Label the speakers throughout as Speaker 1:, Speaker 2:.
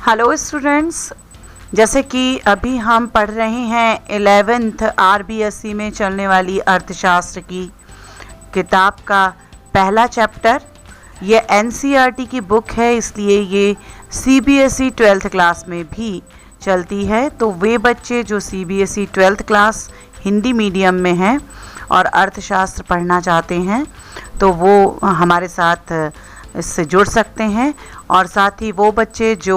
Speaker 1: Hello students, जैसे कि अभी हम पढ़ रहे हैं 11th आरबीएसई में चलने वाली अर्थशास्त्र की किताब का पहला चैप्टर। ये एनसीईआरटी की बुक है, इसलिए ये सीबीएसई 12th क्लास में भी चलती है। तो वे बच्चे जो CBSE 12th class Hindi medium में हैं और अर्थशास्त्र पढ़ना चाहते हैं तो वो हमारे साथ इससे जुड़ सकते हैं। और साथ ही वो बच्चे जो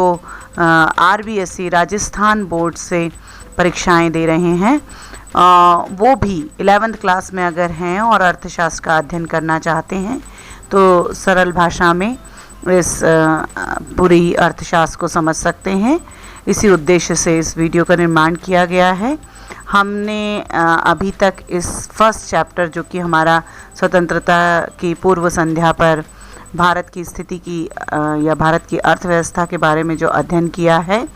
Speaker 1: आरबीएसई राजस्थान बोर्ड से परीक्षाएं दे रहे हैं वो भी 11th क्लास में अगर हैं और अर्थशास्त्र का अध्ययन करना चाहते हैं तो सरल भाषा में इस पूरी अर्थशास्त्र को समझ सकते हैं। इसी उद्देश्य से इस वीडियो का निर्माण किया गया है। हमने अभी तक इस फर्स्ट चैप्टर जो कि हमारा स्वतंत्रता की पूर्व संध्या पर भारत की स्थिति की या भारत की अर्थव्यवस्था के बारे में जो अध्ययन किया है,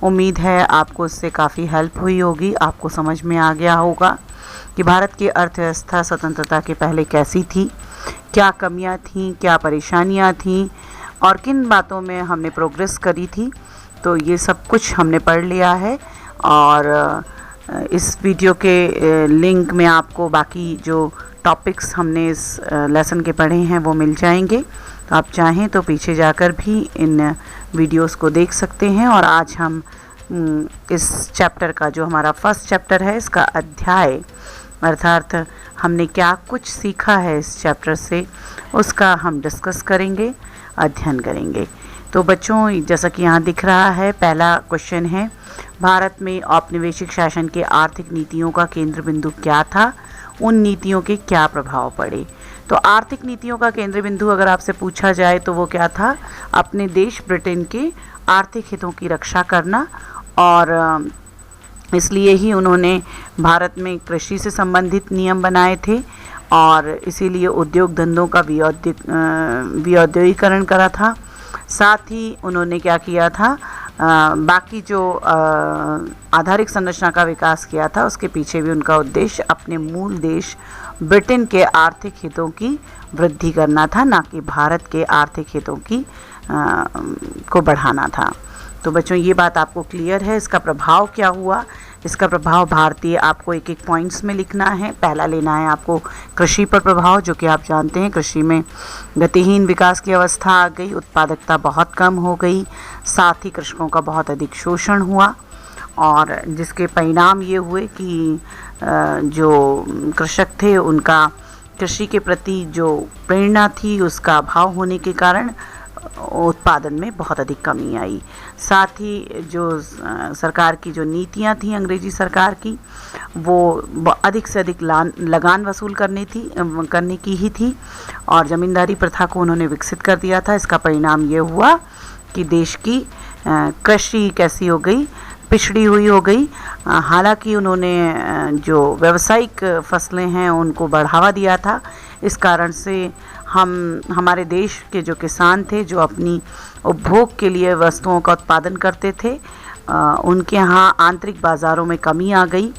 Speaker 1: उम्मीद है आपको इससे काफ़ी हेल्प हुई होगी। आपको समझ में आ गया होगा कि भारत की अर्थव्यवस्था स्वतंत्रता के पहले कैसी थी, क्या कमियां थीं, क्या परेशानियां थीं और किन बातों में हमने प्रोग्रेस करी थी। तो ये सब कुछ हमने पढ़ लिया है और इस वीडियो के लिंक में आपको बाकी जो टॉपिक्स हमने इस लेसन के पढ़े हैं वो मिल जाएंगे। तो आप चाहें तो पीछे जाकर भी इन वीडियोस को देख सकते हैं। और आज हम इस चैप्टर का जो हमारा फर्स्ट चैप्टर है, इसका अध्याय अर्थात हमने क्या कुछ सीखा है इस चैप्टर से, उसका हम डिस्कस करेंगे, अध्ययन करेंगे। तो बच्चों, जैसा कि यहाँ दिख रहा है, पहला क्वेश्चन है, भारत में औपनिवेशिक शासन के आर्थिक नीतियों का केंद्र बिंदु क्या था, उन नीतियों के क्या प्रभाव पड़े। तो आर्थिक नीतियों का केंद्र बिंदु अगर आपसे पूछा जाए तो वो क्या था, अपने देश ब्रिटेन के आर्थिक हितों की रक्षा करना। और इसलिए ही उन्होंने भारत में कृषि से संबंधित नियम बनाए थे और इसीलिए उद्योग धंधों का विऔद्योगीकरण करा था। साथ ही उन्होंने क्या किया था, बाकी जो आधारिक संरचना का विकास किया था, उसके पीछे भी उनका उद्देश्य अपने मूल देश ब्रिटेन के आर्थिक हितों की वृद्धि करना था, ना कि भारत के आर्थिक हितों की को बढ़ाना था। तो बच्चों, ये बात आपको क्लियर है। इसका प्रभाव क्या हुआ, इसका प्रभाव भारतीय आपको एक एक पॉइंट्स में लिखना है। पहला लेना है आपको कृषि पर प्रभाव, जो कि आप जानते हैं कृषि में गतिहीन विकास की अवस्था आ गई, उत्पादकता बहुत कम हो गई, साथ ही कृषकों का बहुत अधिक शोषण हुआ और जिसके परिणाम ये हुए कि जो कृषक थे उनका कृषि के प्रति जो प्रेरणा थी उसका अभाव होने के कारण उत्पादन में बहुत अधिक कमी आई। साथ ही जो सरकार की जो नीतियां थी अंग्रेजी सरकार की, वो अधिक से अधिक लगान वसूल करने की ही थी और ज़मींदारी प्रथा को उन्होंने विकसित कर दिया था। इसका परिणाम ये हुआ कि देश की कृषि कैसी हो गई, पिछड़ी हुई हो गई। हालांकि उन्होंने जो व्यावसायिक फसलें हैं उनको बढ़ावा दिया था। इस कारण से हमारे देश के जो किसान थे, जो अपनी उपभोग के लिए वस्तुओं का उत्पादन करते थे, उनके यहाँ आंतरिक बाज़ारों में कमी आ गई,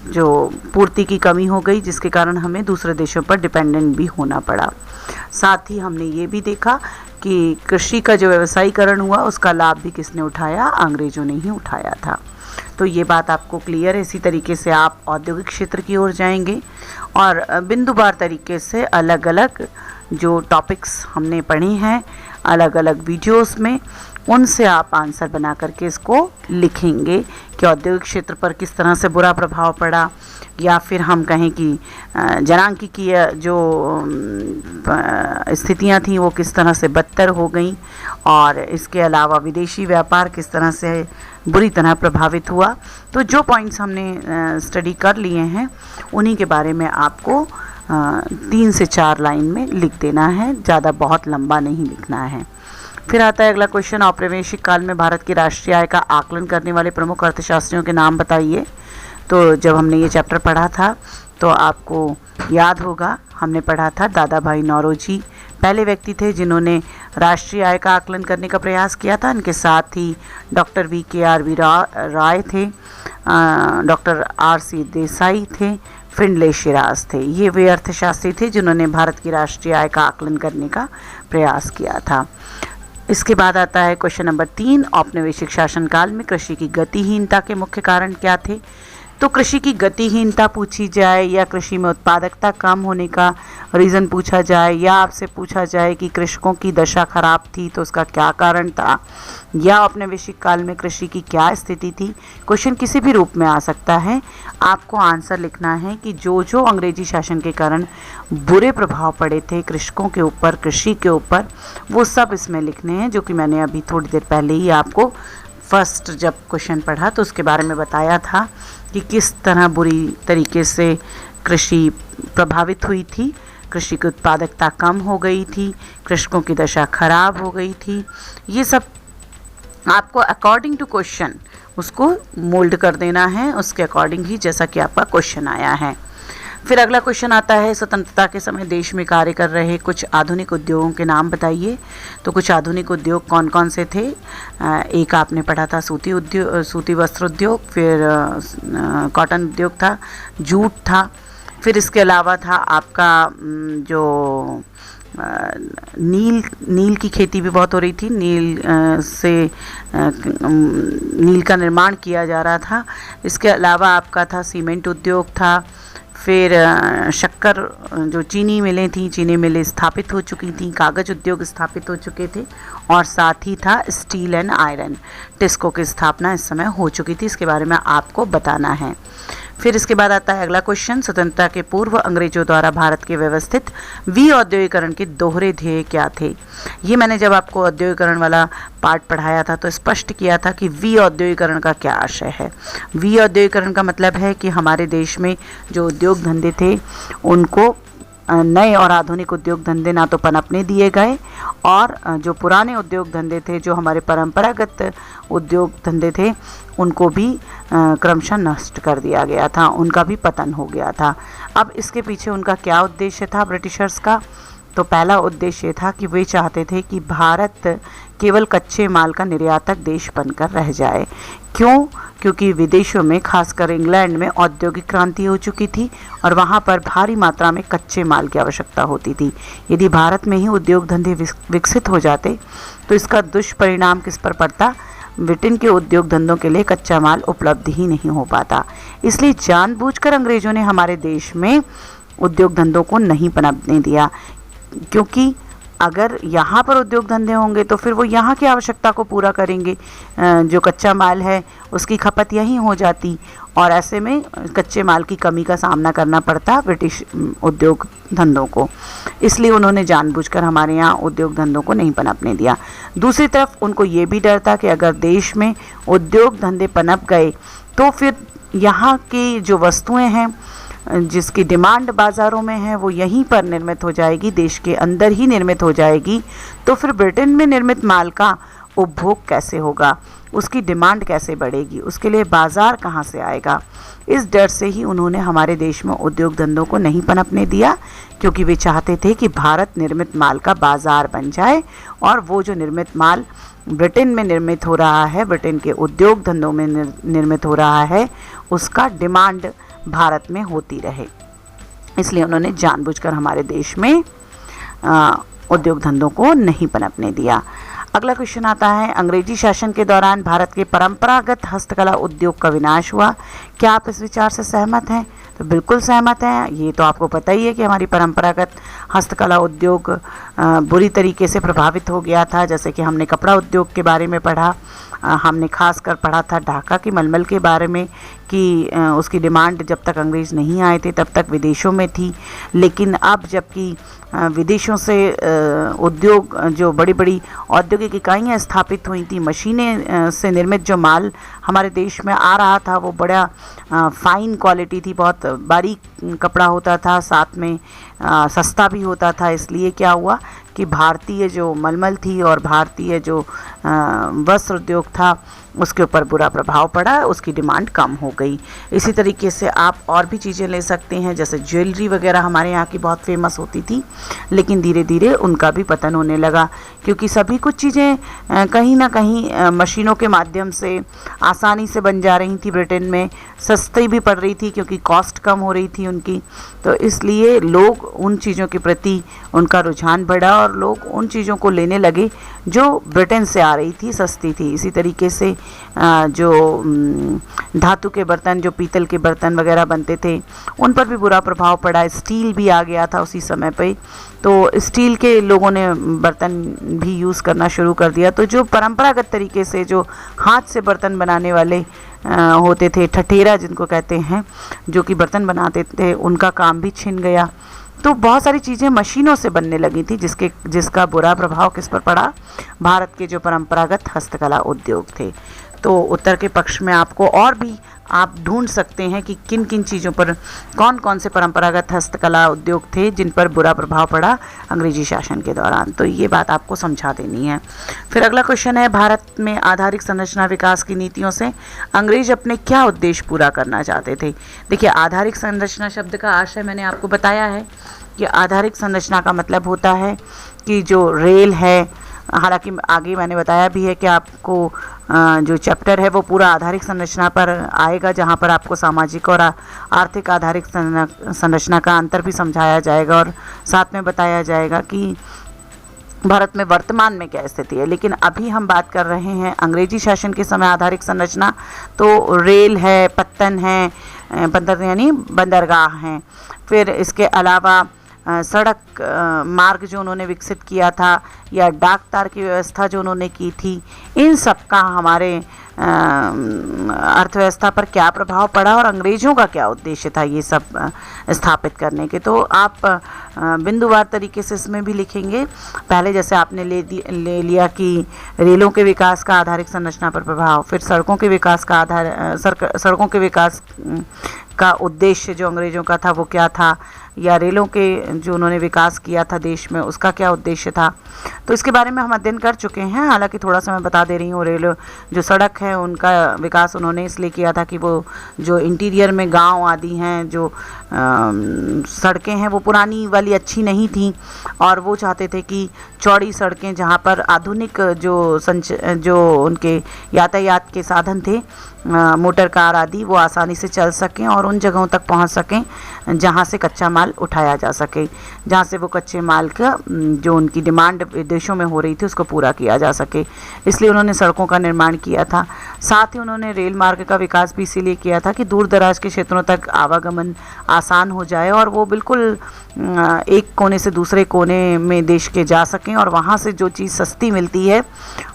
Speaker 1: जो पूर्ति की कमी हो गई, जिसके कारण हमें दूसरे देशों पर डिपेंडेंट भी होना पड़ा। साथ ही हमने ये भी देखा कि कृषि का जो व्यवसायीकरण हुआ उसका लाभ भी किसने उठाया, अंग्रेज़ों ने ही उठाया था। तो ये बात आपको क्लियर है। इसी तरीके से आप औद्योगिक क्षेत्र की ओर जाएंगे और बिंदुवार तरीके से अलग अलग जो टॉपिक्स हमने पढ़े हैं अलग अलग वीडियोस में, उनसे आप आंसर बना करके इसको लिखेंगे कि औद्योगिक क्षेत्र पर किस तरह से बुरा प्रभाव पड़ा, या फिर हम कहें कि जनांकीय जो स्थितियां थी वो किस तरह से बदतर हो गई, और इसके अलावा विदेशी व्यापार किस तरह से बुरी तरह प्रभावित हुआ। तो जो पॉइंट्स हमने स्टडी कर लिए हैं उन्हीं के बारे में आपको 3 से 4 लाइन में लिख देना है, ज़्यादा बहुत लंबा नहीं लिखना है। फिर आता है अगला क्वेश्चन, औपनिवेशिक काल में भारत की राष्ट्रीय आय का आकलन करने वाले प्रमुख अर्थशास्त्रियों के नाम बताइए। तो जब हमने ये चैप्टर पढ़ा था तो आपको याद होगा, हमने पढ़ा था दादा भाई नौरोजी पहले व्यक्ति थे जिन्होंने राष्ट्रीय आय का आकलन करने का प्रयास किया था। इनके साथ ही डॉक्टर वी राय थे, डॉक्टर RC देसाई थे, फिंडले शिराज थे। ये वे अर्थशास्त्री थे जिन्होंने भारत की राष्ट्रीय आय का आकलन करने का प्रयास किया था। इसके बाद आता है क्वेश्चन नंबर 3, औपनिवेशिक शासनकाल में कृषि की गतिहीनता के मुख्य कारण क्या थे। तो कृषि की गतिहीनता पूछी जाए या कृषि में उत्पादकता कम होने का रीज़न पूछा जाए या आपसे पूछा जाए कि कृषकों की दशा खराब थी तो उसका क्या कारण था या औपनिवेशिक काल में कृषि की क्या स्थिति थी, क्वेश्चन किसी भी रूप में आ सकता है। आपको आंसर लिखना है कि जो जो अंग्रेजी शासन के कारण बुरे प्रभाव पड़े थे कृषकों के ऊपर, कृषि के ऊपर, वो सब इसमें लिखने हैं, जो कि मैंने अभी थोड़ी देर पहले ही आपको फर्स्ट जब क्वेश्चन पढ़ा तो उसके बारे में बताया था कि किस तरह बुरी तरीके से कृषि प्रभावित हुई थी, कृषि की उत्पादकता कम हो गई थी, कृषकों की दशा खराब हो गई थी। ये सब आपको अकॉर्डिंग टू क्वेश्चन उसको मोल्ड कर देना है, उसके अकॉर्डिंग ही जैसा कि आपका क्वेश्चन आया है। फिर अगला क्वेश्चन आता है, स्वतंत्रता के समय देश में कार्य कर रहे कुछ आधुनिक उद्योगों के नाम बताइए। तो कुछ आधुनिक उद्योग कौन कौन से थे। एक आपने पढ़ा था सूती वस्त्र उद्योग, फिर कॉटन उद्योग था, जूट था, फिर इसके अलावा था आपका जो नील की खेती भी बहुत हो रही थी, नील का निर्माण किया जा रहा था। इसके अलावा आपका था सीमेंट उद्योग था, फिर शक्कर जो चीनी मिलें थी, चीनी मिलें स्थापित हो चुकी थी, कागज़ उद्योग स्थापित हो चुके थे और साथ ही था स्टील एंड आयरन, टिस्को की स्थापना इस समय हो चुकी थी। इसके बारे में आपको बताना है। फिर इसके बाद आता है अगला क्वेश्चन, स्वतंत्रता के पूर्व अंग्रेजों द्वारा भारत के व्यवस्थित विऔद्योगिकरण के दोहरे ध्येय क्या थे। ये मैंने जब आपको औद्योगिकरण वाला पार्ट पढ़ाया था तो स्पष्ट किया था कि विऔद्योगिकरण का क्या आशय है। विऔद्योगिकरण का मतलब है कि हमारे देश में जो उद्योग धंधे थे उनको नए और आधुनिक उद्योग धंधे ना तो पनपने दिए गए और जो पुराने उद्योग धंधे थे, जो हमारे परंपरागत उद्योग धंधे थे, उनको भी क्रमशः नष्ट कर दिया गया था, उनका भी पतन हो गया था। अब इसके पीछे उनका क्या उद्देश्य था ब्रिटिशर्स का। तो पहला उद्देश्य था कि वे चाहते थे कि भारत केवल कच्चे माल का निर्यातक देश बनकर रह जाए। क्यों? क्योंकि विदेशों में, खासकर इंग्लैंड में औद्योगिक क्रांति हो चुकी थी और वहाँ पर भारी मात्रा में कच्चे माल की आवश्यकता होती थी। यदि भारत में ही उद्योग धंधे विकसित हो जाते तो इसका दुष्परिणाम किस पर पड़ता? ब्रिटेन के उद्योग धंधों के लिए कच्चा माल उपलब्ध ही नहीं हो पाता। इसलिए जानबूझकर अंग्रेजों ने हमारे देश में उद्योग धंधों को नहीं पनपने दिया, क्योंकि अगर यहाँ पर उद्योग धंधे होंगे तो फिर वो यहाँ की आवश्यकता को पूरा करेंगे। जो कच्चा माल है उसकी खपत यहीं हो जाती और ऐसे में कच्चे माल की कमी का सामना करना पड़ता ब्रिटिश उद्योग धंधों को। इसलिए उन्होंने जानबूझकर हमारे यहाँ उद्योग धंधों को नहीं पनपने दिया। दूसरी तरफ उनको ये भी डर था कि अगर देश में उद्योग धंधे पनप गए तो फिर यहाँ की जो वस्तुएं हैं जिसकी डिमांड बाज़ारों में है वो यहीं पर निर्मित हो जाएगी, देश के अंदर ही निर्मित हो जाएगी। तो फिर ब्रिटेन में निर्मित माल का उपभोग कैसे होगा, उसकी डिमांड कैसे बढ़ेगी, उसके लिए बाज़ार कहाँ से आएगा। इस डर से ही उन्होंने हमारे देश में उद्योग धंधों को नहीं पनपने दिया, क्योंकि वे चाहते थे कि भारत निर्मित माल का बाज़ार बन जाए और वो जो निर्मित माल ब्रिटेन में निर्मित हो रहा है, ब्रिटेन के उद्योग धंधों में निर्मित हो रहा है, उसका डिमांड भारत में होती रहे। इसलिए उन्होंने जानबूझकर हमारे देश में उद्योग धंधों को नहीं पनपने दिया। अगला क्वेश्चन आता है, अंग्रेजी शासन के दौरान भारत के परंपरागत हस्तकला उद्योग का विनाश हुआ। क्या आप इस विचार से सहमत हैं? तो बिल्कुल सहमत हैं। ये तो आपको पता ही है कि हमारी परंपरागत हस्तकला उद्योग बुरी तरीके से प्रभावित हो गया था। जैसे कि हमने कपड़ा उद्योग के बारे में पढ़ा, हमने खास कर पढ़ा था ढाका की मलमल के बारे में कि उसकी डिमांड जब तक अंग्रेज़ नहीं आए थे तब तक विदेशों में थी, लेकिन अब जबकि विदेशों से उद्योग, जो बड़ी बड़ी औद्योगिक इकाइयाँ स्थापित हुई थी, मशीनें से निर्मित जो माल हमारे देश में आ रहा था वो बड़ा फ़ाइन क्वालिटी थी, बहुत बारीक कपड़ा होता था, साथ में सस्ता भी होता था। इसलिए क्या हुआ कि भारतीय जो मलमल थी और भारतीय जो वस्त्र उद्योग था उसके ऊपर बुरा प्रभाव पड़ा, उसकी डिमांड कम हो गई। इसी तरीके से आप और भी चीज़ें ले सकते हैं, जैसे ज्वेलरी वगैरह हमारे यहाँ की बहुत फेमस होती थी, लेकिन धीरे धीरे उनका भी पतन होने लगा, क्योंकि सभी कुछ चीज़ें कहीं ना कहीं मशीनों के माध्यम से आसानी से बन जा रही थी। ब्रिटेन में सस्ती भी पड़ रही थी क्योंकि कॉस्ट कम हो रही थी उनकी, तो इसलिए लोग उन चीज़ों के प्रति उनका रुझान बढ़ा और लोग उन चीज़ों को लेने लगे जो ब्रिटेन से आ रही थी, सस्ती थी। इसी तरीके से जो धातु के बर्तन, जो पीतल के बर्तन वगैरह बनते थे, उन पर भी बुरा प्रभाव पड़ा। स्टील भी आ गया था उसी समय पे, तो स्टील के लोगों ने बर्तन भी यूज़ करना शुरू कर दिया। तो जो परंपरागत तरीके से जो हाथ से बर्तन बनाने वाले होते थे, ठठेरा जिनको कहते हैं, जो कि बर्तन बनाते थे, उनका काम भी छिन गया। तो बहुत सारी चीज़ें मशीनों से बनने लगी थी, जिसका बुरा प्रभाव किस पर पड़ा? भारत के जो परंपरागत हस्तकला उद्योग थे। तो उत्तर के पक्ष में आपको और भी आप ढूंढ सकते हैं कि किन किन चीज़ों पर, कौन कौन से परंपरागत हस्तकला उद्योग थे जिन पर बुरा प्रभाव पड़ा अंग्रेजी शासन के दौरान। तो ये बात आपको समझा देनी है। फिर अगला क्वेश्चन है, भारत में आधारिक संरचना विकास की नीतियों से अंग्रेज अपने क्या उद्देश्य पूरा करना चाहते थे? देखिए, आधारिक संरचना शब्द का आशय मैंने आपको बताया है कि आधारिक संरचना का मतलब होता है कि जो रेल है, हालांकि आगे मैंने बताया भी है कि आपको जो चैप्टर है वो पूरा आधारिक संरचना पर आएगा, जहाँ पर आपको सामाजिक और आर्थिक आधारिक संरचना का अंतर भी समझाया जाएगा और साथ में बताया जाएगा कि भारत में वर्तमान में क्या स्थिति है। लेकिन अभी हम बात कर रहे हैं अंग्रेजी शासन के समय आधारिक संरचना, तो रेल है, पत्तन है, पत्तन यानी बंदरगाह हैं। फिर इसके अलावा सड़क मार्ग जो उन्होंने विकसित किया था, या डाक तार की व्यवस्था जो उन्होंने की थी, इन सब का हमारे अर्थव्यवस्था पर क्या प्रभाव पड़ा और अंग्रेज़ों का क्या उद्देश्य था ये सब स्थापित करने के। तो आप बिंदुवार तरीके से इसमें भी लिखेंगे। पहले जैसे आपने ले लिया कि रेलों के विकास का आधारिक संरचना पर प्रभाव, फिर सड़कों के विकास का सड़कों के विकास का उद्देश्य जो अंग्रेज़ों का था वो क्या था, या रेलों के जो उन्होंने विकास किया था देश में उसका क्या उद्देश्य था। तो इसके बारे में हम अध्ययन कर चुके हैं। हालांकि थोड़ा सा मैं बता दे रही हूँ। रेल जो सड़क है उनका विकास उन्होंने इसलिए किया था कि वो जो इंटीरियर में गांव आदि हैं, जो सड़कें हैं वो पुरानी वाली अच्छी नहीं थी, और वो चाहते थे कि चौड़ी सड़कें जहाँ पर आधुनिक जो उनके यातायात के साधन थे, मोटर कार आदि, वो आसानी से चल सकें और उन जगहों तक पहुंच सकें जहां से कच्चा माल उठाया जा सके, जहां से वो कच्चे माल का जो उनकी डिमांड विदेशों में हो रही थी उसको पूरा किया जा सके। इसलिए उन्होंने सड़कों का निर्माण किया था। साथ ही उन्होंने रेल मार्ग का विकास भी इसीलिए किया था कि दूर दराज के क्षेत्रों तक आवागमन आसान हो जाए और वो बिल्कुल एक कोने से दूसरे कोने में देश के जा सकें, और वहाँ से जो चीज़ सस्ती मिलती है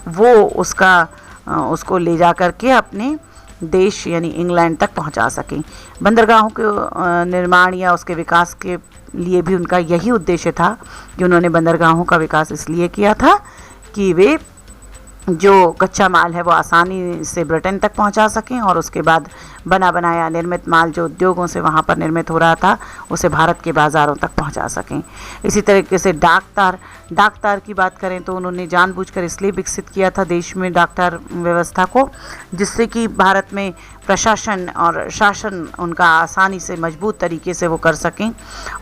Speaker 1: वो उसको ले जा कर के अपने देश यानी इंग्लैंड तक पहुंचा सकें। बंदरगाहों के निर्माण या उसके विकास के लिए भी उनका यही उद्देश्य था कि उन्होंने बंदरगाहों का विकास इसलिए किया था कि वे जो कच्चा माल है वो आसानी से ब्रिटेन तक पहुंचा सकें और उसके बाद बना बनाया निर्मित माल जो उद्योगों से वहां पर निर्मित हो रहा था उसे भारत के बाज़ारों तक पहुंचा सकें। इसी तरीके से डाक तार की बात करें तो उन्होंने जानबूझकर इसलिए विकसित किया था देश में डाक तार व्यवस्था को, जिससे कि भारत में प्रशासन और शासन उनका आसानी से मजबूत तरीके से वो कर सकें,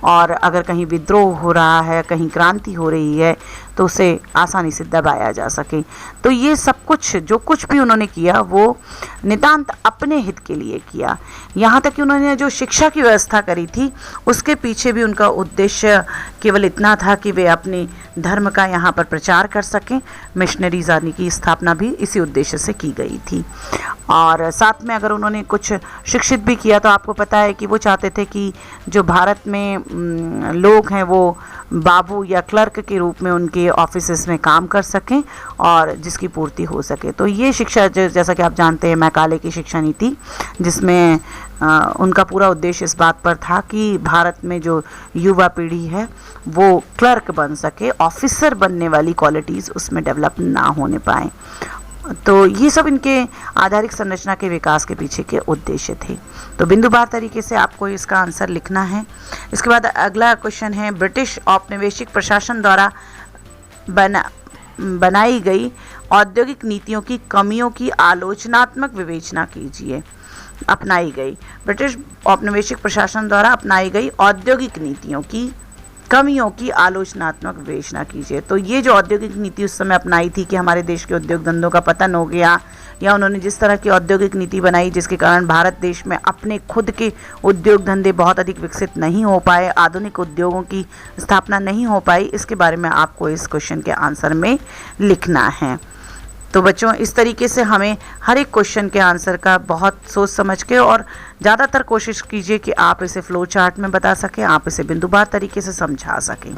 Speaker 1: और अगर कहीं विद्रोह हो रहा है, कहीं क्रांति हो रही है तो उसे आसानी से दबाया जा सके। तो ये सब कुछ जो कुछ भी उन्होंने किया वो नितांत अपने हित के लिए किया। यहाँ तक कि उन्होंने जो शिक्षा की व्यवस्था करी थी उसके पीछे भी उनका उद्देश्य केवल इतना था कि वे अपने धर्म का यहाँ पर प्रचार कर सकें। मिशनरीज आदि की स्थापना भी इसी उद्देश्य से की गई थी। और साथ में अगर उन्होंने कुछ शिक्षित भी किया तो आपको पता है कि वो चाहते थे कि जो भारत में लोग हैं वो बाबू या क्लर्क के रूप में उनके ऑफिसेस में काम कर सकें और जिसकी पूर्ति हो सके। तो ये शिक्षा जैसा कि आप जानते हैं मैकाले की शिक्षा नीति, जिसमें उनका पूरा उद्देश्य इस बात पर था कि भारत में जो युवा पीढ़ी है वो क्लर्क बन सके, ऑफिसर बनने वाली क्वालिटीज़ उसमें डेवलप ना होने पाए। तो ये सब इनके आधारिक संरचना के विकास के पीछे के उद्देश्य थे। तो बिंदुवार तरीके से आपको इसका आंसर लिखना है। इसके बाद अगला क्वेश्चन है, ब्रिटिश औपनिवेशिक प्रशासन द्वारा बनाई गई औद्योगिक नीतियों की कमियों की आलोचनात्मक विवेचना कीजिए। अपनाई गई ब्रिटिश औपनिवेशिक प्रशासन द्वारा अपनाई गई औद्योगिक नीतियों की कमियों की आलोचनात्मक विवेचना कीजिए। तो ये जो औद्योगिक नीति उस समय अपनाई थी कि हमारे देश के उद्योग धंधों का पतन हो गया, या उन्होंने जिस तरह की औद्योगिक नीति बनाई जिसके कारण भारत देश में अपने खुद के उद्योग धंधे बहुत अधिक विकसित नहीं हो पाए, आधुनिक उद्योगों की स्थापना नहीं हो पाई, इसके बारे में आपको इस क्वेश्चन के आंसर में लिखना है। तो बच्चों, इस तरीके से हमें हर एक क्वेश्चन के आंसर का बहुत सोच समझ के और ज़्यादातर कोशिश कीजिए कि आप इसे फ्लो चार्ट में बता सकें, आप इसे बिंदुवार तरीके से समझा सकें।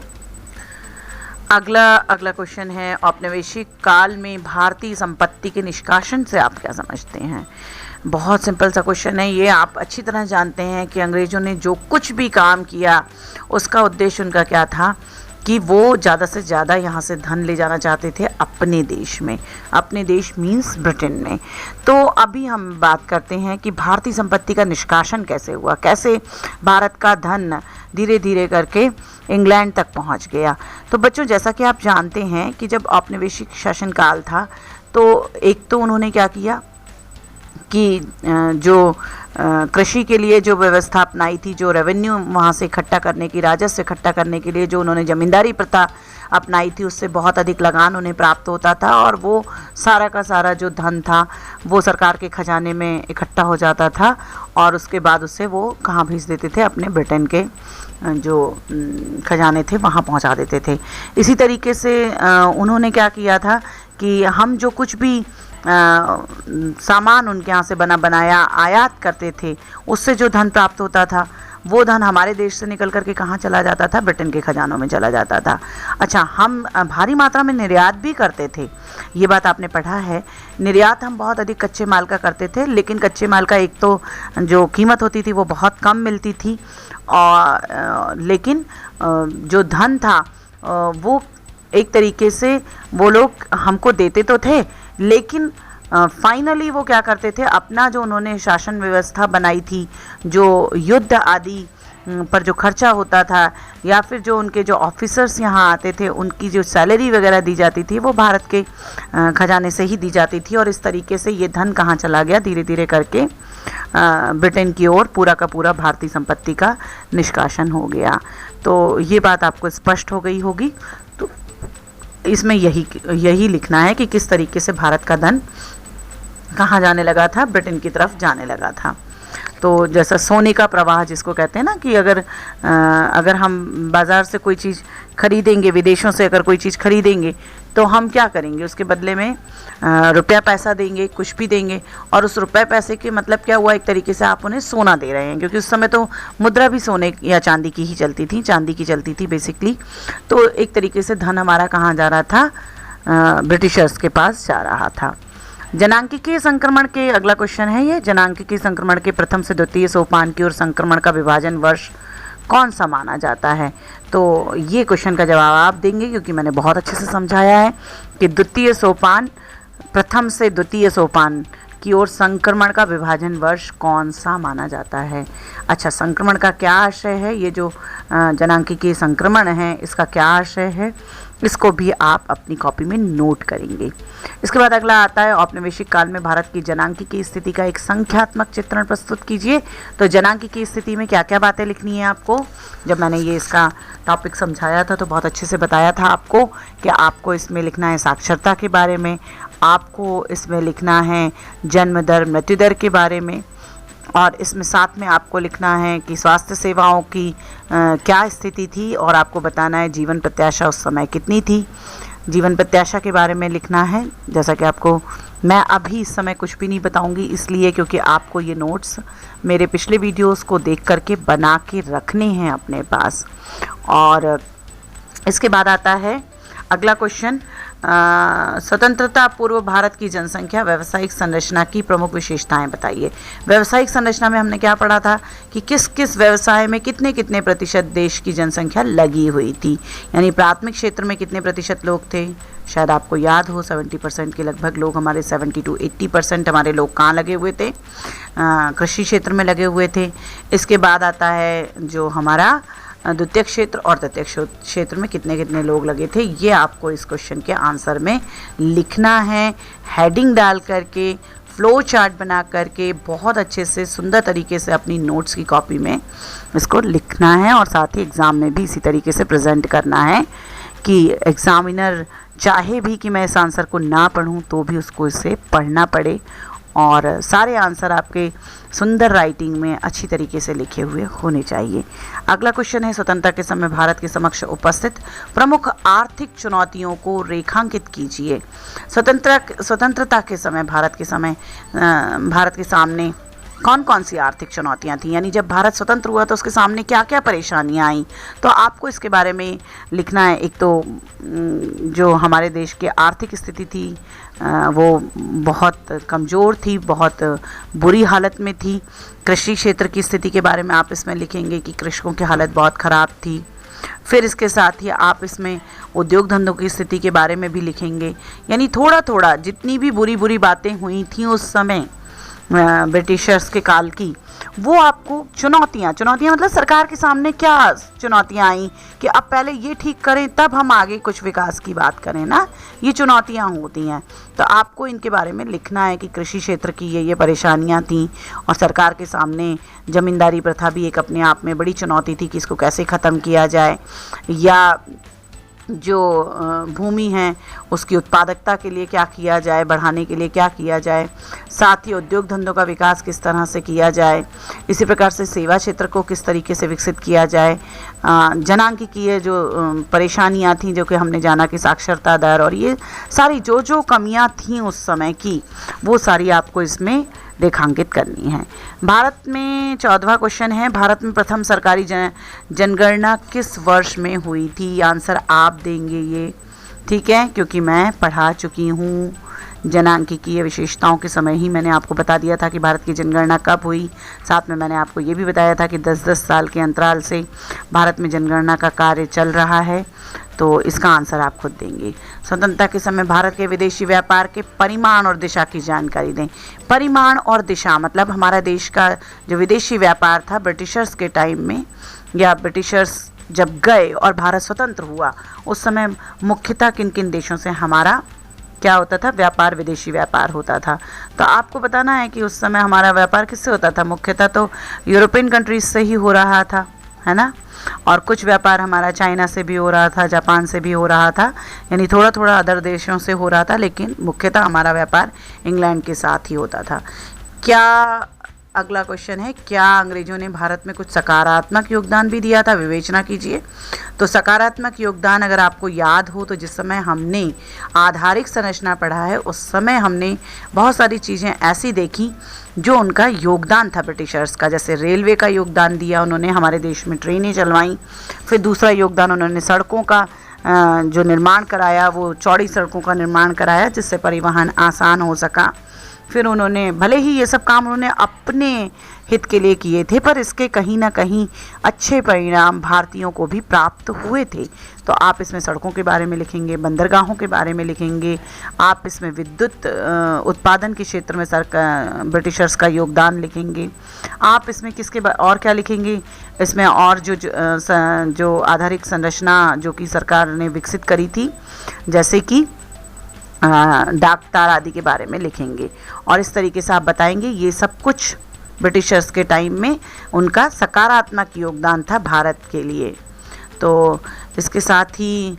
Speaker 1: अगला क्वेश्चन है, औपनिवेशिक काल में भारतीय संपत्ति के निष्कासन से आप क्या समझते हैं? बहुत सिंपल सा क्वेश्चन है ये। आप अच्छी तरह जानते हैं कि अंग्रेज़ों ने जो कुछ भी काम किया उसका उद्देश्य उनका क्या था कि वो ज़्यादा से ज़्यादा यहाँ से धन ले जाना चाहते थे अपने देश में। अपने देश मीन्स ब्रिटेन में। तो अभी हम बात करते हैं कि भारतीय संपत्ति का निष्कासन कैसे हुआ, कैसे भारत का धन धीरे धीरे करके इंग्लैंड तक पहुँच गया। तो बच्चों, जैसा कि आप जानते हैं कि जब औपनिवेशिक शासनकाल था तो एक तो उन्होंने क्या किया कि जो कृषि के लिए जो व्यवस्था अपनाई थी, जो रेवेन्यू वहाँ से इकट्ठा करने की, राजस्व इकट्ठा करने के लिए जो उन्होंने ज़मींदारी प्रथा अपनाई थी, उससे बहुत अधिक लगान उन्हें प्राप्त होता था और वो सारा का सारा जो धन था वो सरकार के खजाने में इकट्ठा हो जाता था और उसके बाद उससे वो कहाँ भेज देते थे? अपने ब्रिटेन के जो खजाने थे वहाँ पहुँचा देते थे। इसी तरीके से उन्होंने क्या किया था कि हम जो कुछ भी सामान उनके यहाँ से बनाया आयात करते थे, उससे जो धन प्राप्त होता था वो धन हमारे देश से निकल करके कहाँ चला जाता था? ब्रिटेन के खजानों में चला जाता था। अच्छा, हम भारी मात्रा में निर्यात भी करते थे, ये बात आपने पढ़ा है। निर्यात हम बहुत अधिक कच्चे माल का करते थे, लेकिन कच्चे माल का एक तो जो कीमत होती थी वो बहुत कम मिलती थी और लेकिन जो धन था वो एक तरीके से वो लोग हमको देते तो थे, लेकिन फाइनली वो क्या करते थे? अपना जो उन्होंने शासन व्यवस्था बनाई थी, जो युद्ध आदि पर जो खर्चा होता था या फिर जो उनके जो ऑफिसर्स यहाँ आते थे उनकी जो सैलरी वगैरह दी जाती थी वो भारत के खजाने से ही दी जाती थी और इस तरीके से ये धन कहाँ चला गया? धीरे धीरे करके ब्रिटेन की ओर पूरा का पूरा भारतीय संपत्ति का निष्कासन हो गया। तो ये बात आपको स्पष्ट हो गई होगी। तो इसमें यही लिखना है कि किस तरीके से भारत का धन कहाँ जाने लगा था? ब्रिटेन की तरफ जाने लगा था। तो जैसा सोने का प्रवाह जिसको कहते हैं ना कि अगर हम बाज़ार से कोई चीज़ खरीदेंगे, विदेशों से अगर कोई चीज़ खरीदेंगे तो हम क्या करेंगे? उसके बदले में रुपया पैसा देंगे, कुछ भी देंगे, और उस रुपये पैसे के मतलब क्या हुआ? एक तरीके से आप उन्हें सोना दे रहे हैं, क्योंकि उस समय तो मुद्रा भी सोने या चांदी की ही चलती थी, चांदी की चलती थी बेसिकली। तो एक तरीके से धन हमारा कहाँ जा रहा था? ब्रिटिशर्स के पास जा रहा था। जनांकीय संक्रमण के, अगला क्वेश्चन है ये, जनांकीय संक्रमण के प्रथम से द्वितीय सोपान की ओर संक्रमण का विभाजन वर्ष कौन सा माना जाता है? तो ये क्वेश्चन का जवाब आप देंगे, क्योंकि मैंने बहुत अच्छे से समझाया है कि द्वितीय सोपान, प्रथम से द्वितीय सोपान की ओर संक्रमण का विभाजन वर्ष कौन सा माना जाता है। अच्छा, संक्रमण का क्या आशय है? ये जो जनांकीय संक्रमण है इसका क्या आशय है, इसको भी आप अपनी कॉपी में नोट करेंगे। इसके बाद अगला आता है, औपनिवेशिक काल में भारत की जनांकीय स्थिति का एक संख्यात्मक चित्रण प्रस्तुत कीजिए। तो जनांकीय स्थिति में क्या क्या बातें लिखनी है आपको? जब मैंने ये इसका टॉपिक समझाया था तो बहुत अच्छे से बताया था आपको कि आपको इसमें लिखना है साक्षरता के बारे में, आपको इसमें लिखना है जन्म दर, मृत्यु दर के बारे में, और इसमें साथ में आपको लिखना है कि स्वास्थ्य सेवाओं की क्या स्थिति थी, और आपको बताना है जीवन प्रत्याशा उस समय कितनी थी। जीवन प्रत्याशा के बारे में लिखना है, जैसा कि आपको मैं अभी इस समय कुछ भी नहीं बताऊंगी, इसलिए क्योंकि आपको ये नोट्स मेरे पिछले वीडियोस को देख करके बना के रखने हैं अपने पास। और इसके बाद आता है अगला क्वेश्चन, स्वतंत्रता पूर्व भारत की जनसंख्या व्यावसायिक संरचना की प्रमुख विशेषताएं बताइए। व्यावसायिक संरचना में हमने क्या पढ़ा था कि किस किस व्यवसाय में कितने कितने प्रतिशत देश की जनसंख्या लगी हुई थी, यानी प्राथमिक क्षेत्र में कितने प्रतिशत लोग थे। शायद आपको याद हो 70% के लगभग लोग हमारे, 70 to 80% हमारे लोग कहाँ लगे हुए थे? कृषि क्षेत्र में लगे हुए थे। इसके बाद आता है जो हमारा द्वितीय क्षेत्र और तृतीय क्षेत्र में कितने कितने लोग लगे थे। ये आपको इस क्वेश्चन के आंसर में लिखना है, हेडिंग डाल करके, फ्लो चार्ट बना करके बहुत अच्छे से सुंदर तरीके से अपनी नोट्स की कॉपी में इसको लिखना है, और साथ ही एग्ज़ाम में भी इसी तरीके से प्रेजेंट करना है कि एग्ज़ामिनर चाहे भी कि मैं इस आंसर को ना पढूं तो भी उसको इसे पढ़ना पड़े और सारे आंसर आपके सुंदर राइटिंग में अच्छी तरीके से लिखे हुए होने चाहिए। अगला क्वेश्चन है, स्वतंत्रता के समय भारत के समक्ष उपस्थित प्रमुख आर्थिक चुनौतियों को रेखांकित कीजिए। स्वतंत्रता के समय भारत के सामने कौन कौन सी आर्थिक चुनौतियां थी, यानी जब भारत स्वतंत्र हुआ तो उसके सामने क्या क्या परेशानियां आई, तो आपको इसके बारे में लिखना है। एक तो जो हमारे देश की आर्थिक स्थिति थी वो बहुत कमज़ोर थी, बहुत बुरी हालत में थी। कृषि क्षेत्र की स्थिति के बारे में आप इसमें लिखेंगे कि कृषकों की हालत बहुत ख़राब थी। फिर इसके साथ ही आप इसमें उद्योग धंधों की स्थिति के बारे में भी लिखेंगे, यानी थोड़ा थोड़ा जितनी भी बुरी बुरी बातें हुई थी उस समय ब्रिटिशर्स के काल की, वो आपको चुनौतियाँ मतलब सरकार के सामने क्या चुनौतियाँ आई कि अब पहले ये ठीक करें तब हम आगे कुछ विकास की बात करें ना, ये चुनौतियाँ होती हैं। तो आपको इनके बारे में लिखना है कि कृषि क्षेत्र की ये परेशानियाँ थीं और सरकार के सामने ज़मींदारी प्रथा भी एक अपने आप में बड़ी चुनौती थी कि इसको कैसे ख़त्म किया जाए, या जो भूमि है उसकी उत्पादकता के लिए क्या किया जाए, बढ़ाने के लिए क्या किया जाए, साथ ही उद्योग धंधों का विकास किस तरह से किया जाए, इसी प्रकार से सेवा क्षेत्र को किस तरीके से विकसित किया जाए, जनांगीय की जो परेशानियां थीं, जो कि हमने जाना कि साक्षरता दर और ये सारी जो कमियां थीं उस समय की, वो सारी आपको इसमें रेखांकित करनी है। भारत में 14वां क्वेश्चन है, भारत में प्रथम सरकारी जनगणना किस वर्ष में हुई थी? आंसर आप देंगे ये, ठीक है, क्योंकि मैं पढ़ा चुकी हूँ। जनांकीय विशेषताओं के समय ही मैंने आपको बता दिया था कि भारत की जनगणना कब हुई। साथ में मैंने आपको ये भी बताया था कि 10-10 साल के अंतराल से भारत में जनगणना का कार्य चल रहा है। तो इसका आंसर आप खुद देंगे। स्वतंत्रता के समय भारत के विदेशी व्यापार के परिमाण और दिशा की जानकारी दें। परिमाण और दिशा मतलब हमारा देश का जो विदेशी व्यापार था ब्रिटिशर्स के टाइम में, या ब्रिटिशर्स जब गए और भारत स्वतंत्र हुआ उस समय मुख्यतः किन किन देशों से हमारा क्या होता था, व्यापार, विदेशी व्यापार होता था। तो आपको बताना है कि उस समय हमारा व्यापार किससे होता था, मुख्यतः तो यूरोपियन कंट्रीज से ही हो रहा था, है ना, और कुछ व्यापार हमारा चाइना से भी हो रहा था, जापान से भी हो रहा था, यानी थोड़ा थोड़ा अदर देशों से हो रहा था, लेकिन मुख्यतः हमारा व्यापार इंग्लैंड के साथ ही होता था। क्या अगला क्वेश्चन है, क्या अंग्रेजों ने भारत में कुछ सकारात्मक योगदान भी दिया था? विवेचना कीजिए। तो सकारात्मक योगदान अगर आपको याद हो तो जिस समय हमने आधारिक संरचना पढ़ा है उस समय हमने बहुत सारी चीज़ें ऐसी देखी जो उनका योगदान था ब्रिटिशर्स का। जैसे रेलवे का योगदान दिया उन्होंने, हमारे देश में ट्रेनें चलवाईं। फिर दूसरा योगदान उन्होंने सड़कों का जो निर्माण कराया, वो चौड़ी सड़कों का निर्माण कराया जिससे परिवहन आसान हो सका। फिर उन्होंने भले ही ये सब काम उन्होंने अपने हित के लिए किए थे, पर इसके कहीं ना कहीं अच्छे परिणाम भारतीयों को भी प्राप्त हुए थे। तो आप इसमें सड़कों के बारे में लिखेंगे, बंदरगाहों के बारे में लिखेंगे, आप इसमें विद्युत उत्पादन के क्षेत्र में ब्रिटिशर्स का योगदान लिखेंगे। आप इसमें किसके और क्या लिखेंगे, इसमें और जो आधारिक संरचना जो कि सरकार ने विकसित करी थी, जैसे कि डाक तार आदि के बारे में लिखेंगे। और इस तरीके से आप बताएंगे ये सब कुछ ब्रिटिशर्स के टाइम में उनका सकारात्मक योगदान था भारत के लिए। तो इसके साथ ही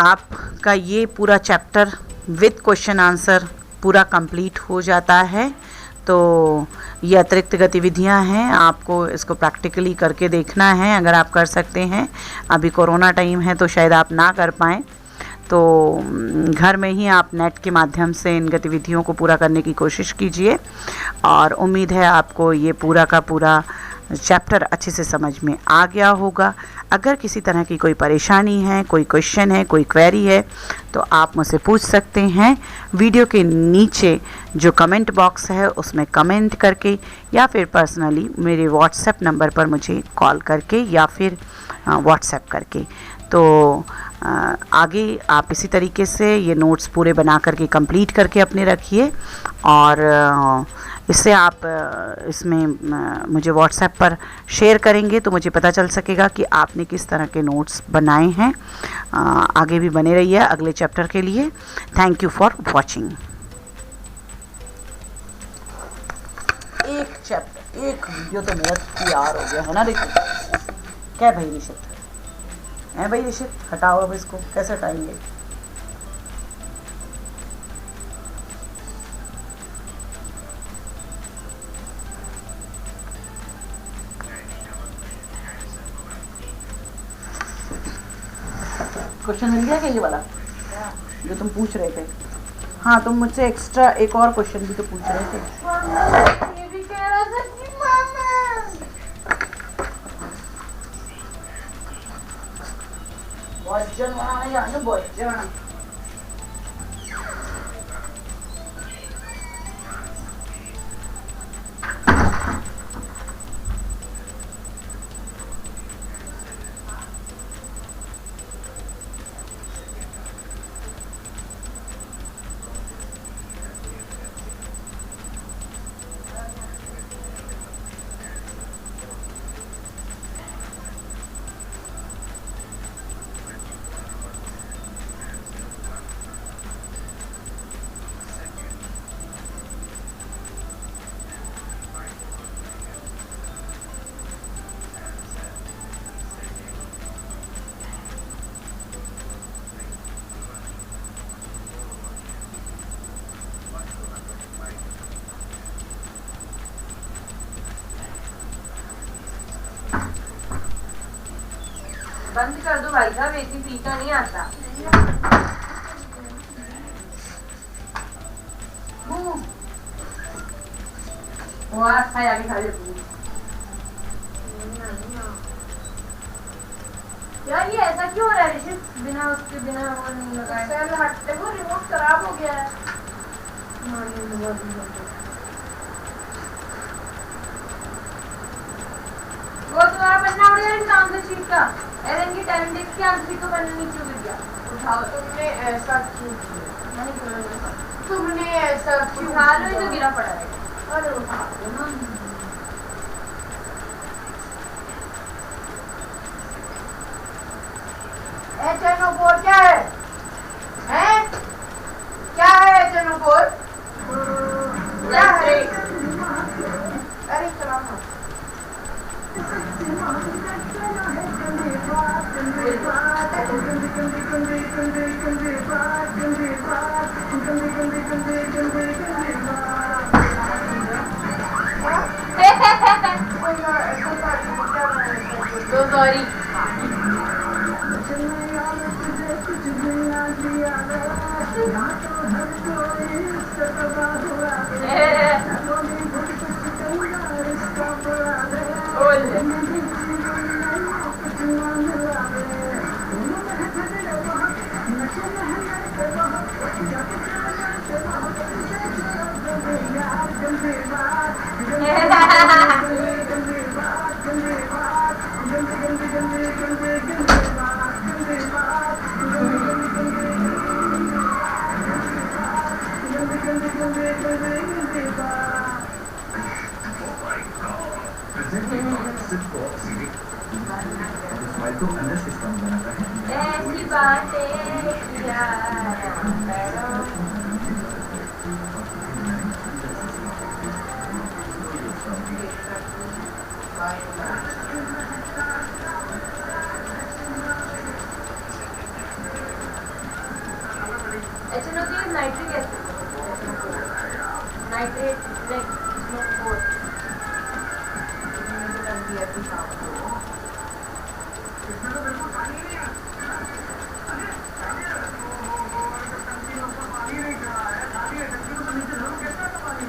Speaker 1: आपका ये पूरा चैप्टर विद क्वेश्चन आंसर पूरा कंप्लीट हो जाता है। तो ये अतिरिक्त गतिविधियां हैं, आपको इसको प्रैक्टिकली करके देखना है। अगर आप कर सकते हैं, अभी कोरोना टाइम है तो शायद आप ना कर पाएँ, तो घर में ही आप नेट के माध्यम से इन गतिविधियों को पूरा करने की कोशिश कीजिए। और उम्मीद है आपको ये पूरा का पूरा चैप्टर अच्छे से समझ में आ गया होगा। अगर किसी तरह की कोई परेशानी है, कोई क्वेश्चन है, कोई क्वेरी है, तो आप मुझसे पूछ सकते हैं। वीडियो के नीचे जो कमेंट बॉक्स है उसमें कमेंट करके, या फिर पर्सनली मेरे व्हाट्सएप नंबर पर मुझे कॉल करके, या फिर व्हाट्सएप करके। तो आगे आप इसी तरीके से ये नोट्स पूरे बना करके कंप्लीट करके अपने रखिए। और इससे आप इसमें मुझे व्हाट्सएप पर शेयर करेंगे तो मुझे पता चल सकेगा कि आपने किस तरह के नोट्स बनाए हैं। आगे भी बने रहिए अगले चैप्टर के लिए। Thank you for watching. एक वीडियो तो मेरा तैयार हो गया है ना, देखिए क्या भाई निशा। है भाई ऋषित, हटाओ अब इसको, कैसे हटाएंगे? क्वेश्चन मिल गया क्या ये वाला जो तुम पूछ रहे थे? हाँ, तुम मुझसे एक्स्ट्रा एक और क्वेश्चन भी तो पूछ रहे थे।
Speaker 2: ये भी कह रहा था कि मामा
Speaker 1: भोजन बनाने जाने, भोजन।
Speaker 2: बंद कर दो भाई साहब, एसी पीता नहीं आता। वो अच्छा आगे खा लेती यार, ये ऐसा क्यों हो रहा है ऋषि? बिना उसके बिना वो नहीं लगाए सेल हटते, वो रिमोट खराब हो गया है। वो तुम्हारा बनना उड़ गया इंसान से चीज का, एलन की टेलेंटिक्स की आंसर को बनने नीचे गिर गया। उठाओ, तुमने ऐसा क्यों किया? तुमने ऐसा क्यों? उठा लो, ये तो गिरा पड़ा है। अरे उठा लो ना। एचएनओ4 क्या है? हैं? क्या है एचएनओ4? क्या है? अरे चलो ना। तो सॉरी। ऐसी बातें किया एचएनओ3 nitric acid, nitrate like SNO4। इसमें तो बिल्कुल पानी नहीं है। पानी नहीं चला है, खाली है, टंकी को तो नीचे जरूर गिरता है पानी।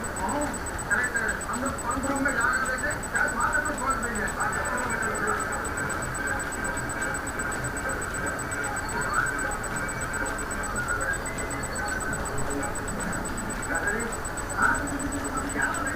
Speaker 2: हम लोग पंप रूम में जा रहे थे, शायद वहां तक तो पहुंच गई है। क्या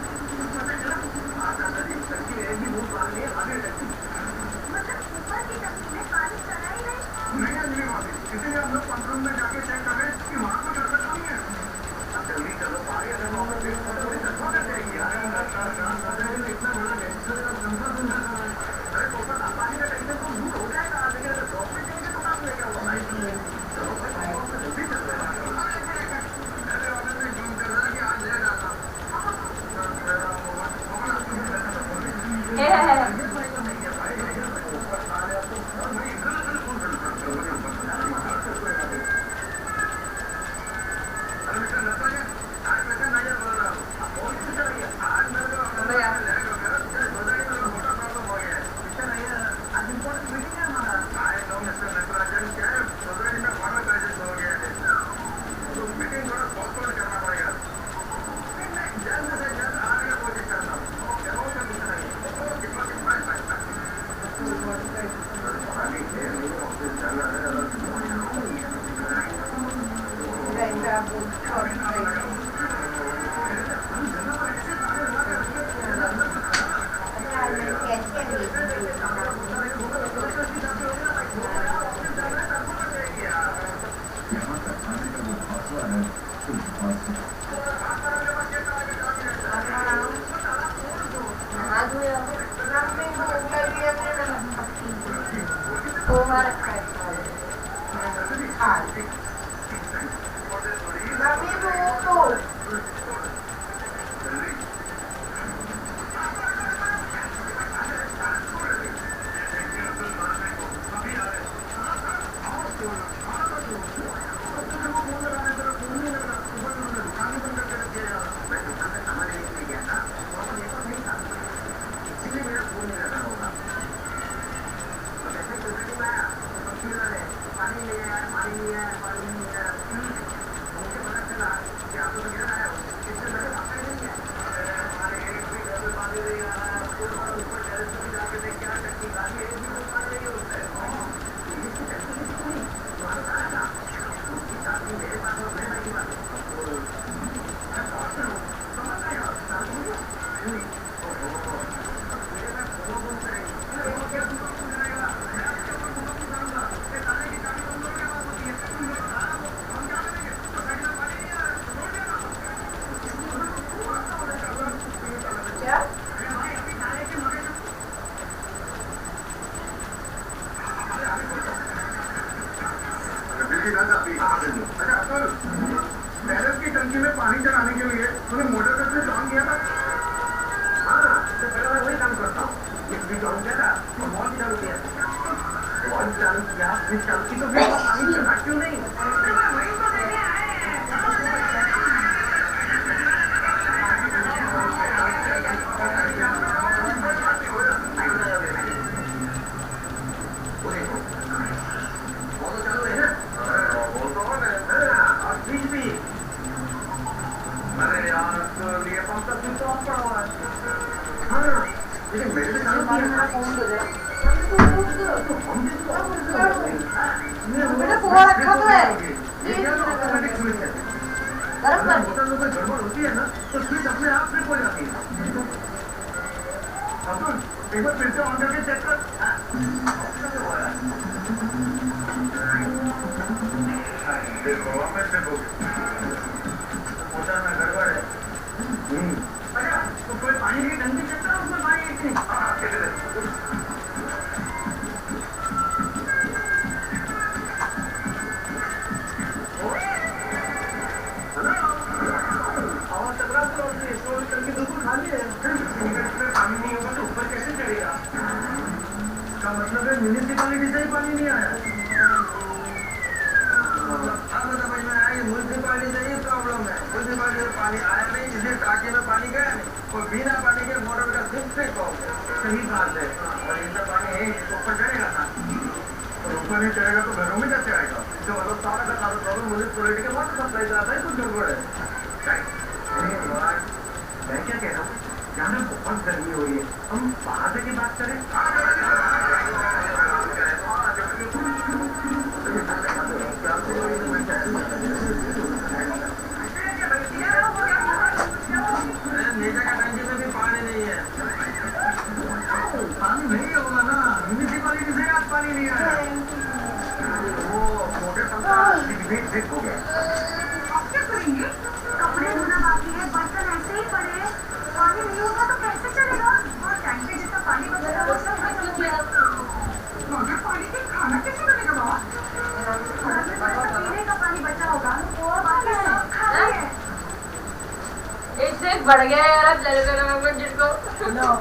Speaker 2: बढ़ गया यार अब चले गए मैं जिसको नो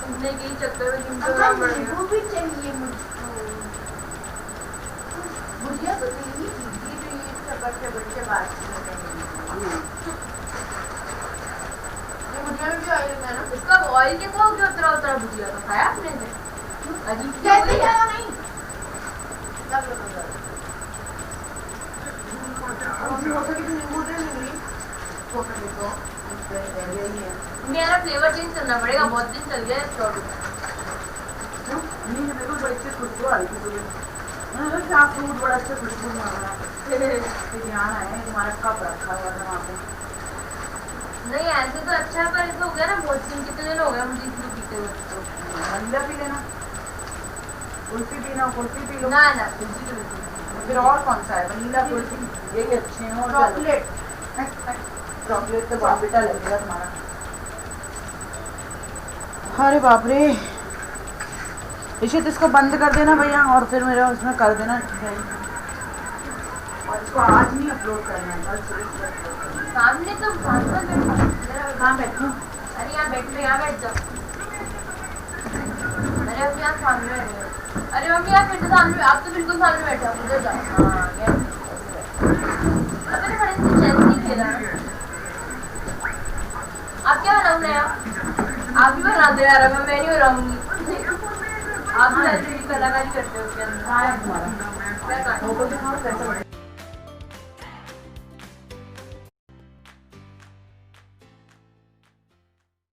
Speaker 2: घूमने के चक्कर में वो भी चाहिए मुझको भुजिया तो देंगी बच्चे बच्चे बात भुजिया भी ऑयल है ना उसका ऑयल के साथ जो उतरा उतरा भुजिया तो खाया आपने अजीब कैसे खाया नहीं मेरा फ्लेवर चेंज करना पड़ेगा, बहुत दिन चल गया स्ट्रॉबेरी।
Speaker 3: मेरे को बड़ी अच्छी खुशबू आ रही थी सुबह। आप फ्रूट बड़ा अच्छा खुशबू मार रहा है। ध्यान आए तुम्हारा कप रखा हुआ था वहाँ पे।
Speaker 2: नहीं ऐसे तो अच्छा है, पर ऐसा हो गया ना बहुत दिन, कितने दिन हो गए मुझे इसमें पीते हुए। तो
Speaker 3: वनीला पी लेना, कुल्फी पीना, कुल्फी पी लो।
Speaker 2: ना ना कुल्फी तो बिल्कुल नहीं।
Speaker 3: फिर और कौन सा है? वनीला, कुल्फी, यही अच्छे हैं। और चॉकलेट, चॉकलेट तो बहुत बेटा लगेगा तुम्हारा। अरे बाप रे इशित, इसको बंद कर देना भैया और फिर मेरा उसमें कर देना। और इसको आज नहीं अपलोड करना है, कल सुबह अपलोड करना है।
Speaker 2: सामने तो
Speaker 3: कहाँ बैठूं?
Speaker 2: अरे यहाँ बैठ लो, यहाँ बैठ जाओ। अरे हम यहाँ सामने बैठ गए। अरे मम्मी आप फिर तो सामने, आप तो बिल्कुल सामने बैठे हो, उधर जाओ। हाँ अपने बड़े से चेस नहीं खेला। आप क्या बनाऊँ नया? आप ही बना दो यार, मैं नहीं बनाऊंगी। आप भी ऐसे कलाकारी करते हो उसके अंदर।
Speaker 3: हाँ तुम्हारा
Speaker 2: क्या
Speaker 3: फोटो दिखाओ कैसे